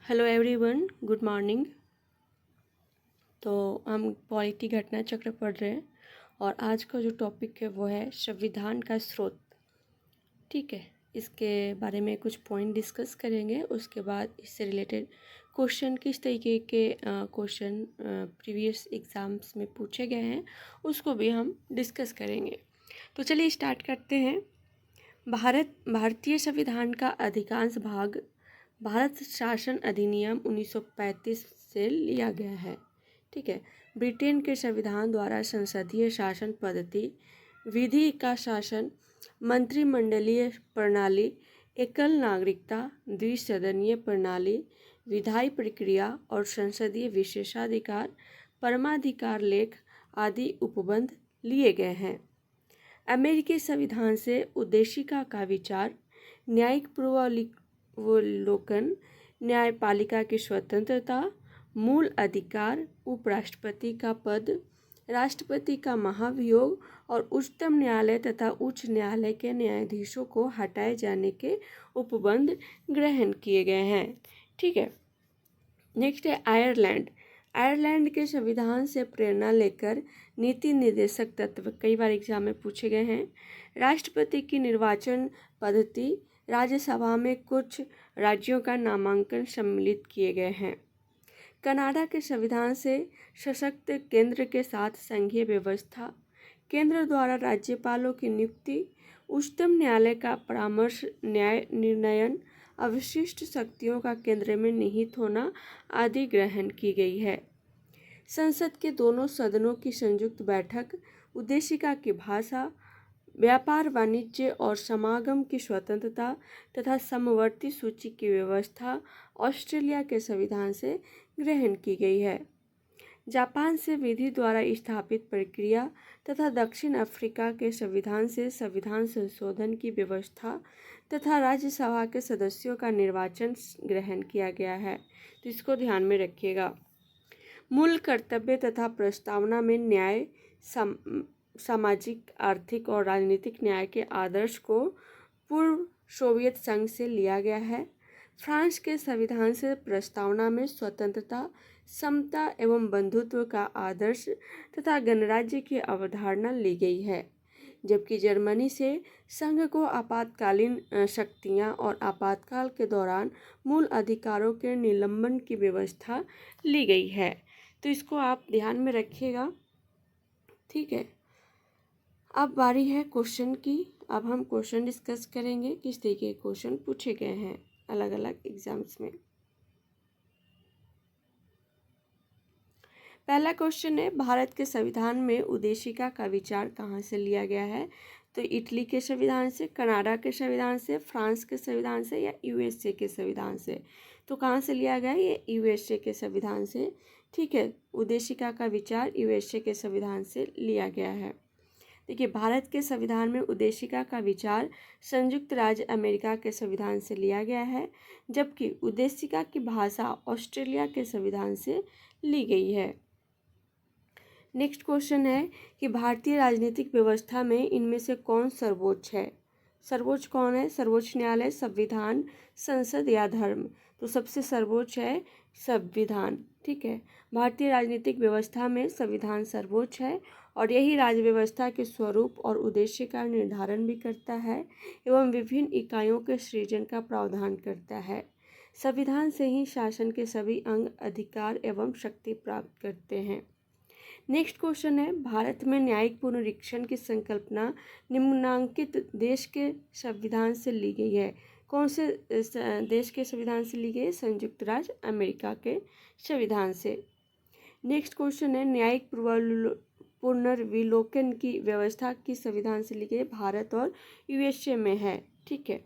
Hello everyone, good morning. तो हम polity घटना चक्र पढ़ रहे हैं और आज का जो टॉपिक है वो है संविधान का स्रोत। ठीक है, इसके बारे में कुछ पॉइंट डिस्कस करेंगे। उसके बाद इससे रिलेटेड क्वेश्चन, किस तरीके के क्वेश्चन प्रीवियस एग्ज़ाम्स में पूछे गए हैं उसको भी हम डिस्कस करेंगे। तो चलिए स्टार्ट करते हैं। भारतीय संविधान का अधिकांश भाग भारत शासन अधिनियम 1935 से लिया गया है। ठीक है, ब्रिटेन के संविधान द्वारा संसदीय शासन पद्धति, विधि का शासन, मंत्रिमंडलीय प्रणाली, एकल नागरिकता, द्विसदनीय प्रणाली, विधायी प्रक्रिया और संसदीय विशेषाधिकार, परमाधिकार लेख आदि उपबंध लिए गए हैं। अमेरिकी संविधान से उद्देशिका का विचार, न्यायिक पूर्वावलोकन, न्यायपालिका की स्वतंत्रता, मूल अधिकार, उपराष्ट्रपति का पद, राष्ट्रपति का महाभियोग और उच्चतम न्यायालय तथा उच्च न्यायालय के न्यायाधीशों को हटाए जाने के उपबंध ग्रहण किए गए हैं। ठीक है, नेक्स्ट है आयरलैंड। आयरलैंड के संविधान से प्रेरणा लेकर नीति निर्देशक तत्व कई बार एग्जाम में पूछे गए हैं। राष्ट्रपति की निर्वाचन पद्धति, राज्यसभा में कुछ राज्यों का नामांकन सम्मिलित किए गए हैं। कनाडा के संविधान से सशक्त केंद्र के साथ संघीय व्यवस्था, केंद्र द्वारा राज्यपालों की नियुक्ति, उच्चतम न्यायालय का परामर्श, न्याय निर्णयन, अवशिष्ट शक्तियों का केंद्र में निहित होना आदि ग्रहण की गई है। संसद के दोनों सदनों की संयुक्त बैठक, उद्देशिका की भाषा, व्यापार वाणिज्य और समागम की स्वतंत्रता तथा समवर्ती सूची की व्यवस्था ऑस्ट्रेलिया के संविधान से ग्रहण की गई है। जापान से विधि द्वारा स्थापित प्रक्रिया तथा दक्षिण अफ्रीका के संविधान से संविधान संशोधन की व्यवस्था तथा राज्यसभा के सदस्यों का निर्वाचन ग्रहण किया गया है। तो इसको ध्यान में रखिएगा। मूल कर्तव्य तथा प्रस्तावना में न्याय, सामाजिक, आर्थिक और राजनीतिक न्याय के आदर्श को पूर्व सोवियत संघ से लिया गया है। फ्रांस के संविधान से प्रस्तावना में स्वतंत्रता, समता एवं बंधुत्व का आदर्श तथा गणराज्य की अवधारणा ली गई है, जबकि जर्मनी से संघ को आपातकालीन शक्तियां और आपातकाल के दौरान मूल अधिकारों के निलंबन की व्यवस्था ली गई है। तो इसको आप ध्यान में रखिएगा। ठीक है, अब बारी है क्वेश्चन की। अब हम क्वेश्चन डिस्कस करेंगे, किस तरीके के क्वेश्चन पूछे गए हैं अलग अलग एग्जाम्स में। पहला क्वेश्चन है, भारत के संविधान में उद्देशिका का विचार कहाँ से लिया गया है? तो इटली के संविधान से, कनाडा के संविधान से, फ्रांस के संविधान से या यूएसए के संविधान से? तो कहाँ से लिया गया? ये यूएसए के संविधान से। ठीक है, उद्देशिका का विचार यूएसए के संविधान से लिया गया है। देखिए, भारत के संविधान में उद्देशिका का विचार संयुक्त राज्य अमेरिका के संविधान से लिया गया है, जबकि उद्देशिका की भाषा ऑस्ट्रेलिया के संविधान से ली गई है। नेक्स्ट क्वेश्चन है कि भारतीय राजनीतिक व्यवस्था में इनमें से कौन सर्वोच्च है? सर्वोच्च कौन है? सर्वोच्च न्यायालय, संविधान, संसद या धर्म? तो सबसे सर्वोच्च है संविधान। ठीक है, भारतीय राजनीतिक व्यवस्था में संविधान सर्वोच्च है और यही राज्य व्यवस्था के स्वरूप और उद्देश्य का निर्धारण भी करता है एवं विभिन्न इकाइयों के सृजन का प्रावधान करता है। संविधान से ही शासन के सभी अंग अधिकार एवं शक्ति प्राप्त करते हैं। नेक्स्ट क्वेश्चन है, भारत में न्यायिक पुनरीक्षण की संकल्पना निम्नांकित देश के संविधान से ली गई है। कौन से देश के संविधान से ली गई है? संयुक्त राज्य अमेरिका के संविधान से। नेक्स्ट क्वेश्चन है, न्यायिक पुनर्विलोकन की व्यवस्था किस संविधान से ली गई है? भारत और यूएसए में है। ठीक है,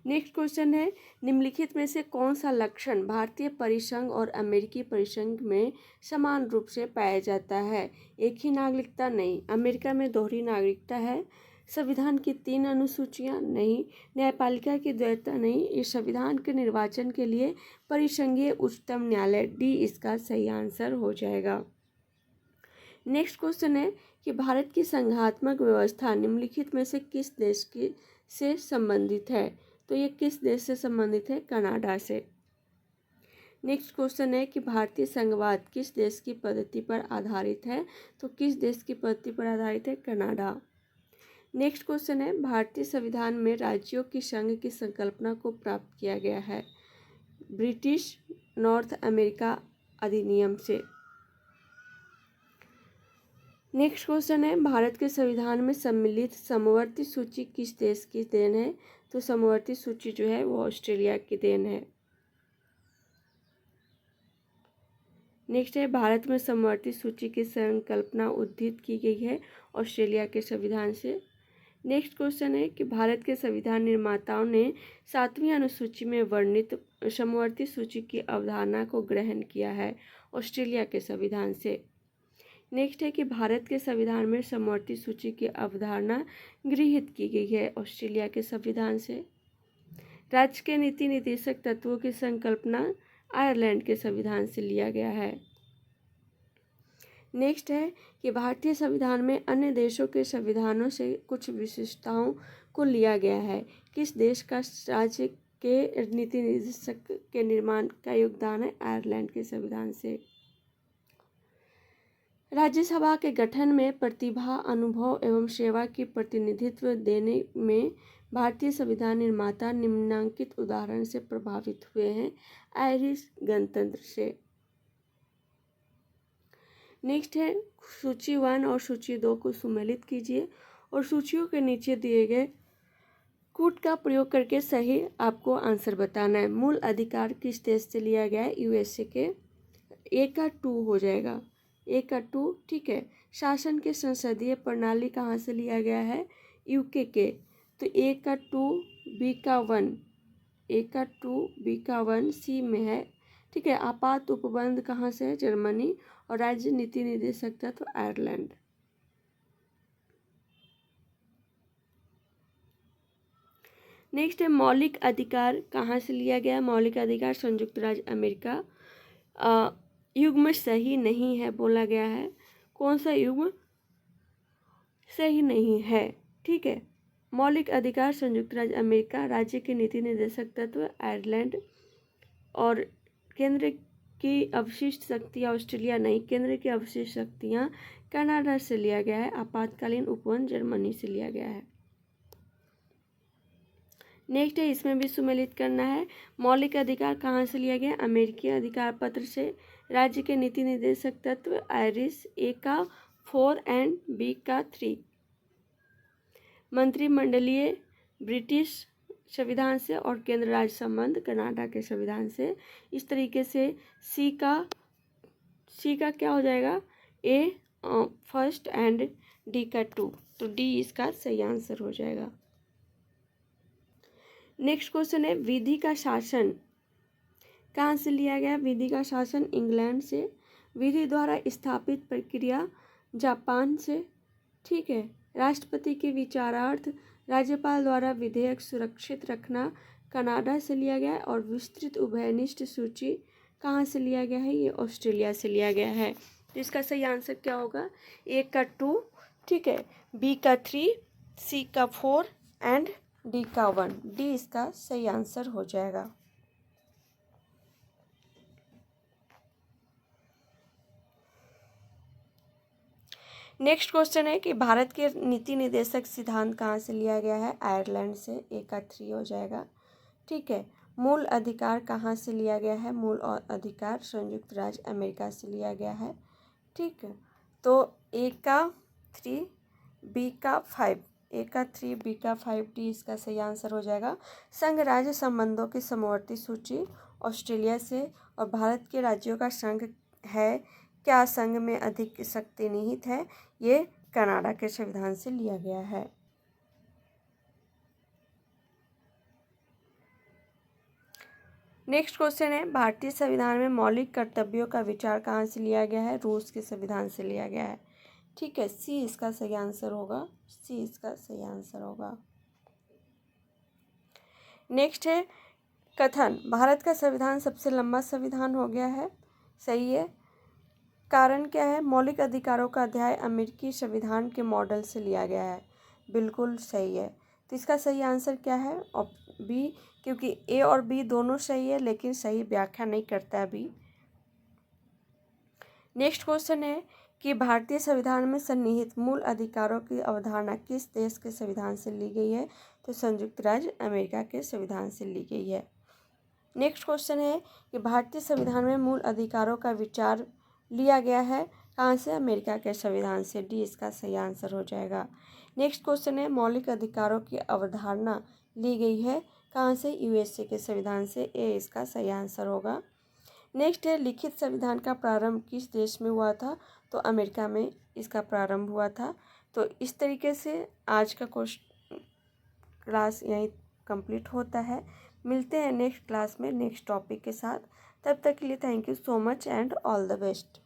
नेक्स्ट क्वेश्चन है, निम्नलिखित में से कौन सा लक्षण भारतीय परिसंघ और अमेरिकी परिसंघ में समान रूप से पाया जाता है? एक ही नागरिकता? नहीं। अमेरिका में दोहरी नागरिकता है। संविधान की 3 अनुसूचियां? नहीं। न्यायपालिका की द्वैतता? नहीं। इस संविधान के निर्वाचन के लिए परिसंघीय उच्चतम न्यायालय, डी इसका सही आंसर हो जाएगा। नेक्स्ट क्वेश्चन है कि भारत की संघात्मक व्यवस्था निम्नलिखित में से किस देश की से संबंधित है? तो ये किस देश से संबंधित है? कनाडा से। नेक्स्ट क्वेश्चन है कि भारतीय संघवाद किस देश की पद्धति पर आधारित है? तो किस देश की पद्धति पर आधारित है? कनाडा। नेक्स्ट क्वेश्चन है भारतीय संविधान में राज्यों की संघ की संकल्पना को प्राप्त किया गया है? ब्रिटिश नॉर्थ अमेरिका अधिनियम से। नेक्स्ट क्वेश्चन है भारत के संविधान में सम्मिलित समवर्ती सूची किस देश की देन है? तो समवर्ती सूची जो है वो ऑस्ट्रेलिया की देन है। नेक्स्ट है भारत में समवर्ती सूची की संकल्पना उद्धृत की गई है ऑस्ट्रेलिया के संविधान से। नेक्स्ट क्वेश्चन है कि भारत के संविधान निर्माताओं ने 7वीं अनुसूची में वर्णित समवर्ती सूची की अवधारणा को ग्रहण किया है ऑस्ट्रेलिया के संविधान से। नेक्स्ट है कि भारत के संविधान में समवर्ती सूची की अवधारणा गृहीत की गई है ऑस्ट्रेलिया के संविधान से। राज्य के नीति निर्देशक तत्वों की संकल्पना आयरलैंड के संविधान से लिया गया है। नेक्स्ट है कि भारतीय संविधान में अन्य देशों के संविधानों से कुछ विशेषताओं को लिया गया है। किस देश का राज्य के नीति निर्देशक के निर्माण का योगदान है? आयरलैंड के संविधान से। राज्यसभा के गठन में प्रतिभा, अनुभव एवं सेवा की प्रतिनिधित्व देने में भारतीय संविधान निर्माता निम्नलिखित उदाहरण से प्रभावित हुए हैं। आयरिश गणतंत्र से। नेक्स्ट है सूची 1 और सूची 2 को सुमेलित कीजिए और सूचियों के नीचे दिए गए कूट का प्रयोग करके सही आपको आंसर बताना है। मूल अधिकार किस देश से लिया गया है? यूएसए के। ए का 2 हो जाएगा, ए का 2, ठीक है। शासन के संसदीय प्रणाली कहाँ से लिया गया है? यूके के। तो ए का 2, बी का 1, ए का 2, बी का 1 सी में है, ठीक है। आपात उपबंध कहाँ से है? जर्मनी। और राज्य नीति निर्देशक तत्व आयरलैंड। नेक्स्ट है मौलिक अधिकार कहाँ से लिया गया? मौलिक अधिकार संयुक्त राज्य अमेरिका। युग्म सही नहीं है बोला गया है। कौन सा युग्म सही नहीं है? ठीक है। मौलिक अधिकार संयुक्त राज्य अमेरिका, राज्य के नीति निर्देशक तत्व आयरलैंड और केंद्र की अवशिष्ट शक्तियाँ ऑस्ट्रेलिया नहीं, केंद्र की अवशिष्ट शक्तियाँ कनाडा से लिया गया है। आपातकालीन उपवन जर्मनी से लिया गया है। नेक्स्ट है इसमें भी सुमेलित करना है। मौलिक अधिकार कहाँ से लिया गया? अमेरिकी अधिकार पत्र से। राज्य के नीति निर्देशक तत्व आयरिश, ए का 4 एंड बी का 3। मंत्रिमंडलीय ब्रिटिश संविधान से और केंद्र राज्य संबंध कनाडा के संविधान से। इस तरीके से सी का क्या हो जाएगा? ए फर्स्ट एंड डी का 2। तो डी इसका सही आंसर हो जाएगा। नेक्स्ट क्वेश्चन है विधि का शासन कहाँ से लिया गया? विधि का शासन इंग्लैंड से। विधि द्वारा स्थापित प्रक्रिया जापान से, ठीक है। राष्ट्रपति के विचारार्थ राज्यपाल द्वारा विधेयक सुरक्षित रखना कनाडा से लिया गया है। और विस्तृत उभयनिष्ठ सूची कहाँ से लिया गया है? ये ऑस्ट्रेलिया से लिया गया है। तो इसका सही आंसर क्या होगा? ए का 2, ठीक है, बी का 3, सी का 4 एंड डी का 1। डी इसका सही आंसर हो जाएगा। नेक्स्ट क्वेश्चन है कि भारत के नीति निर्देशक सिद्धांत कहाँ से लिया गया है? आयरलैंड से। ए का 3 हो जाएगा, ठीक है। मूल अधिकार कहाँ से लिया गया है? मूल और अधिकार संयुक्त राज्य अमेरिका से लिया गया है, ठीक है। तो ए का 3, बी का 5, ए का 3, बी का 5, डी इसका सही आंसर हो जाएगा। संघ राज्य संबंधों की समवर्ती सूची ऑस्ट्रेलिया से। और भारत के राज्यों का संघ है क्या संघ में अधिक शक्ति निहित है? ये कनाडा के संविधान से लिया गया है। नेक्स्ट क्वेश्चन है भारतीय संविधान में मौलिक कर्तव्यों का विचार कहाँ से लिया गया है? रूस के संविधान से लिया गया है, ठीक है। सी इसका सही आंसर होगा, सी इसका सही आंसर होगा। नेक्स्ट है कथन भारत का संविधान सबसे लंबा संविधान हो गया है, सही है। कारण क्या है? मौलिक अधिकारों का अध्याय अमेरिकी संविधान के मॉडल से लिया गया है, बिल्कुल सही है। तो इसका सही आंसर क्या है? बी, क्योंकि ए और बी दोनों सही है लेकिन सही व्याख्या नहीं करता है बी। नेक्स्ट क्वेश्चन है कि भारतीय संविधान में सन्निहित मूल अधिकारों की अवधारणा किस देश के संविधान से ली गई है? तो संयुक्त राज्य अमेरिका के संविधान से ली गई है। नेक्स्ट क्वेश्चन है कि भारतीय संविधान में मूल अधिकारों का विचार लिया गया है कहाँ से? अमेरिका के संविधान से। डी इसका सही आंसर हो जाएगा। नेक्स्ट क्वेश्चन है मौलिक अधिकारों की अवधारणा ली गई है कहाँ से? यूएसए के संविधान से। ए इसका सही आंसर होगा। नेक्स्ट है लिखित संविधान का प्रारंभ किस देश में हुआ था? तो अमेरिका में इसका प्रारंभ हुआ था। तो इस तरीके से आज का क्लास यहीं कंप्लीट होता है। मिलते हैं नेक्स्ट क्लास में नेक्स्ट टॉपिक के साथ। तब तक के लिए thank you so much and all the best.